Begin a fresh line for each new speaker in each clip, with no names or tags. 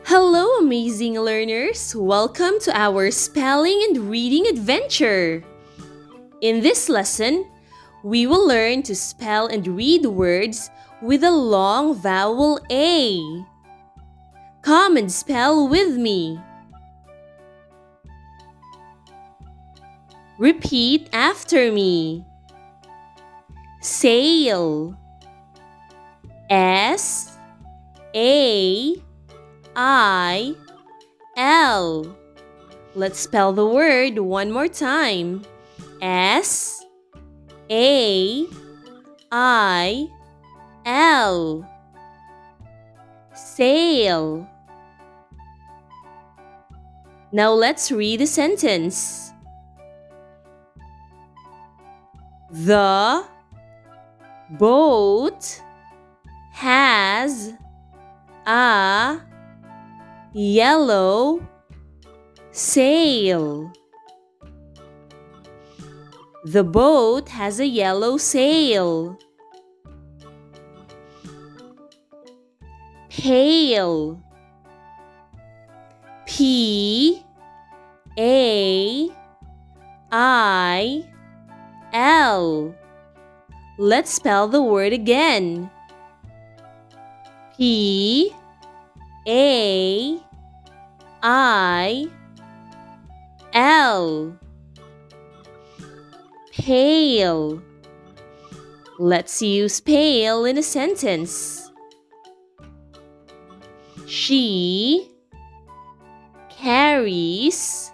Hello, amazing learners! Welcome to our spelling and reading adventure. In this lesson, we will learn to spell and read words with a long vowel A. Come and spell with me. Repeat after me. Sail. S-A-I-L. Let's spell the word one more time. S-A-I-L. Sail. Now let's read the sentence. The boat has a yellow sail. The boat has a yellow sail. Pail. P-A-I-L. Let's spell the word again. P-A-I-L. Pail. Let's use pail in a sentence. She carries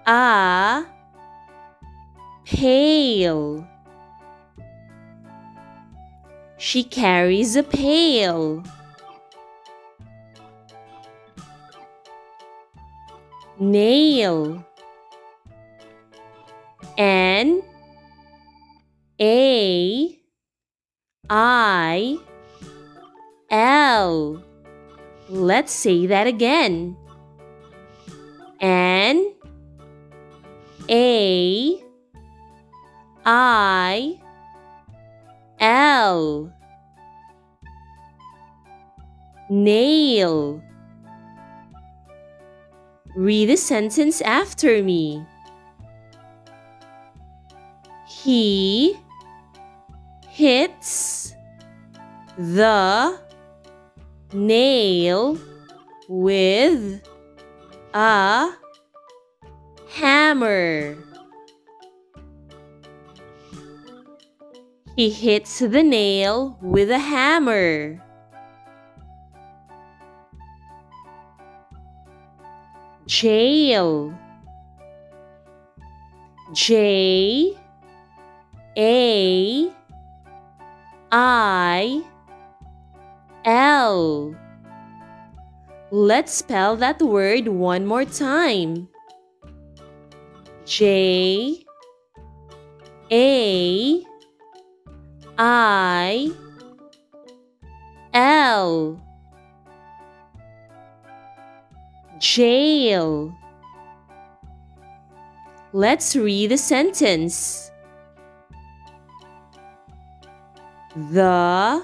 a pail. She carries a pail. Nail. N-A-I-L. Let's say that again. N-A-I-L. Nail. Read the sentence after me. He hits the nail with a hammer. He hits the nail with a hammer. Jail. J-A-I-L. Let's spell that word one more time. J-A-I-L. Jail. Let's read the sentence. The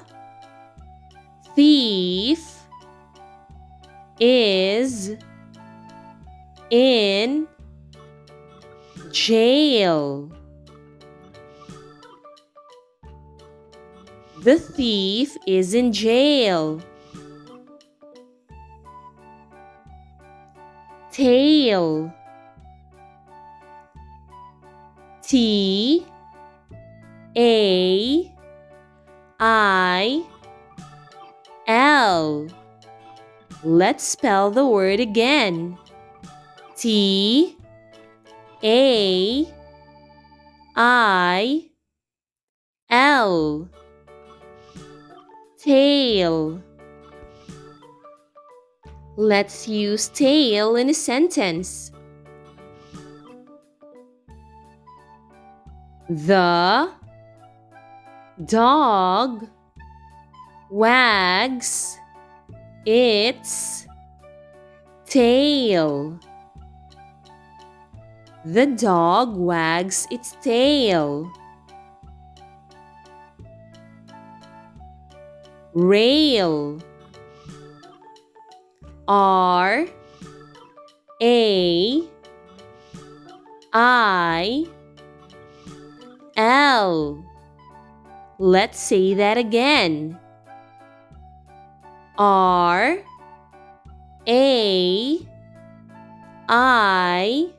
thief is in jail. The thief is in jail. Tail. T-A-I-L. Let's spell the word again. T-A-I-L. Tail. Let's use tail in a sentence. The dog wags its tail. The dog wags its tail. Rail. R A I L. Let's say that again. R A I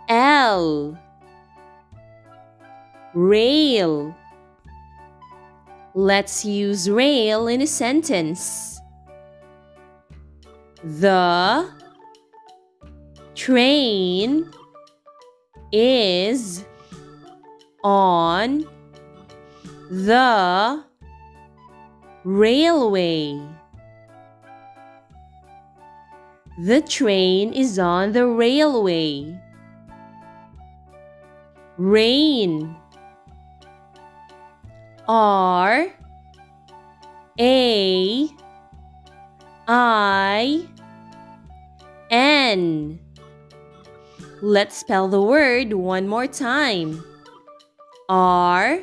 L. Rail. Let's use rail in a sentence. The train is on the railway. The train is on the railway. Rain. R A I N. Let's spell the word one more time. R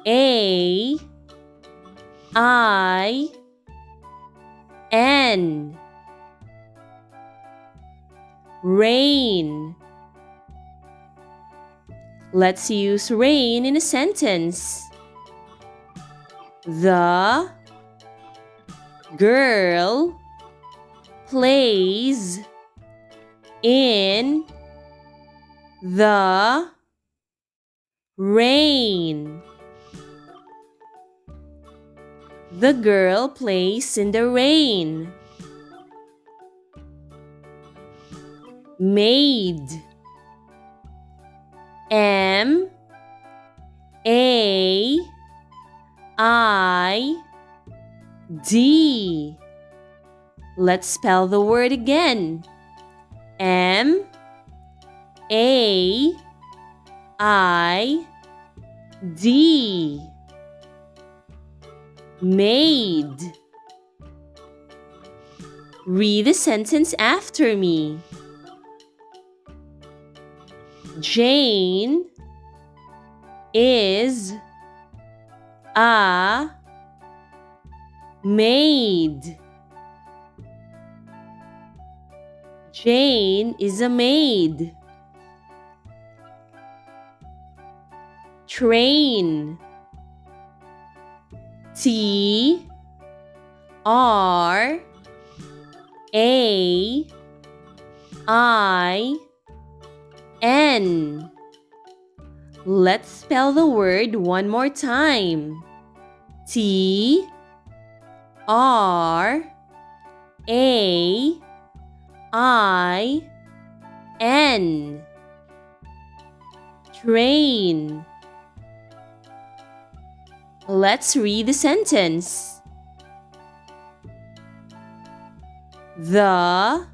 A I N. Rain. Let's use rain in a sentence. The girl plays in the rain. The girl plays in the rain. Maid. M A I D. Let's spell the word again. M A I D. Maid. Read the sentence after me. Jane is a maid. Jane is a maid. Train. T R A I N. Let's spell the word one more time. T R A I N. Train. Let's read the sentence. The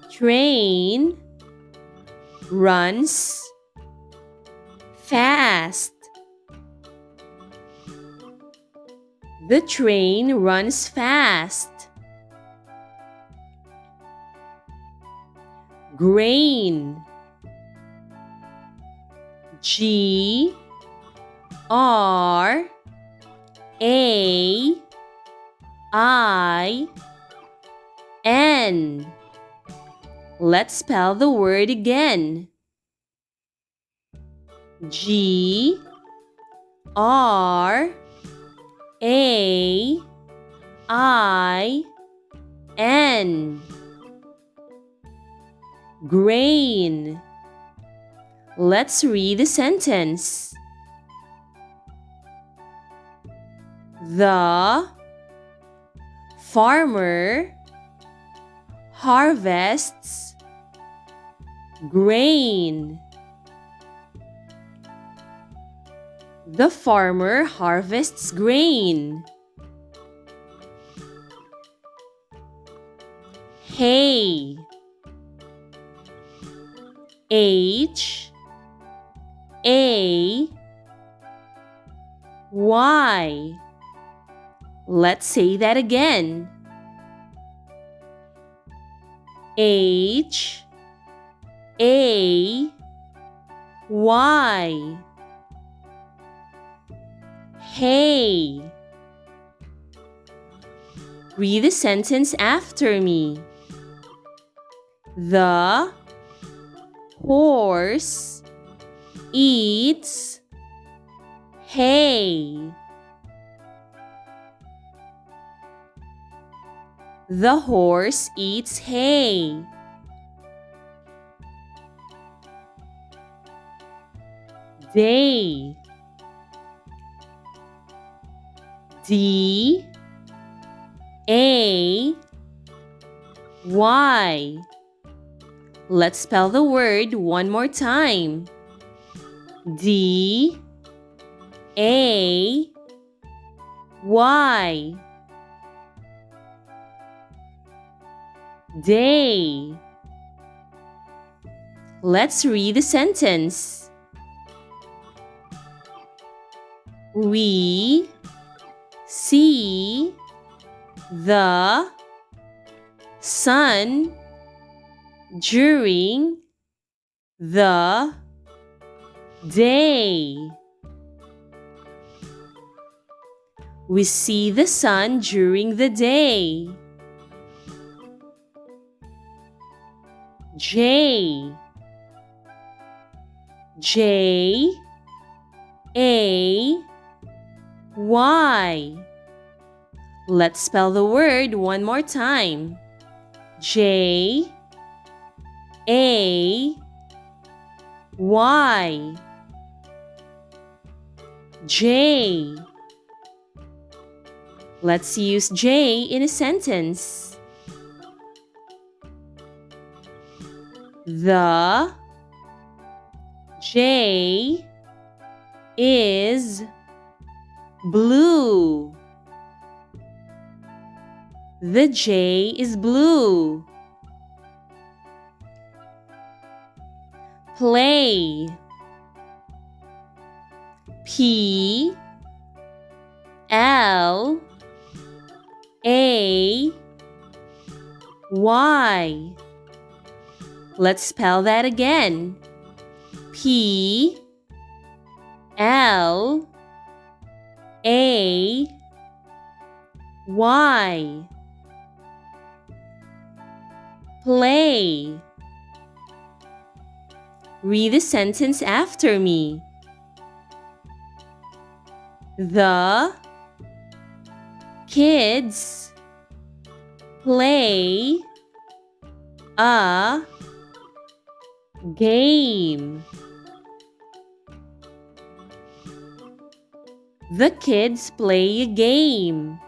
train runs fast. The train runs fast. Grain. G R A I N. Let's spell the word again. G R A I N. Grain. Let's read the sentence. The farmer harvests grain. The farmer harvests grain. Hay. H A Y. Let's say that again. H A Y. Hay. Read the sentence after me. The horse eats hay. The horse eats hay. Day. D A Y. Let's spell the word one more time. D A Y. Day. Let's read the sentence. We see the sun during the day. We see the sun during the day. J A Y. Let's spell the word one more time. J A Y. J. Let's use J in a sentence. The J is blue. The J is blue. Play. P L A Y. Let's spell that again. P L A Y. Play. Read the sentence after me. The kids play a game. The kids play a game.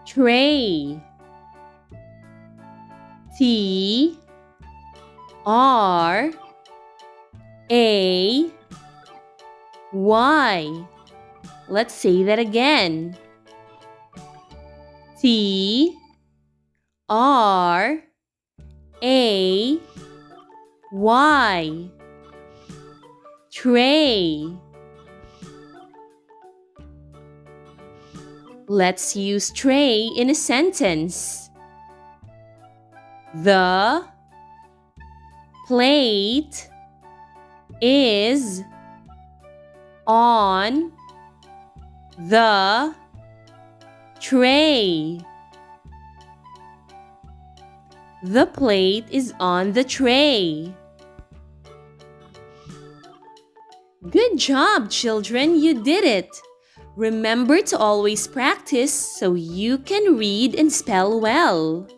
Tray. T R A Y. Let's say that again. T R A Y. Tray. Let's use tray in a sentence. The plate is on the tray. The plate is on the tray. Good job, children, you did it! Remember to always practice so you can read and spell well.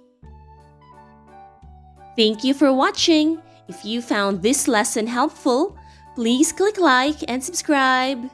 Thank you for watching. If you found this lesson helpful, please click like and subscribe.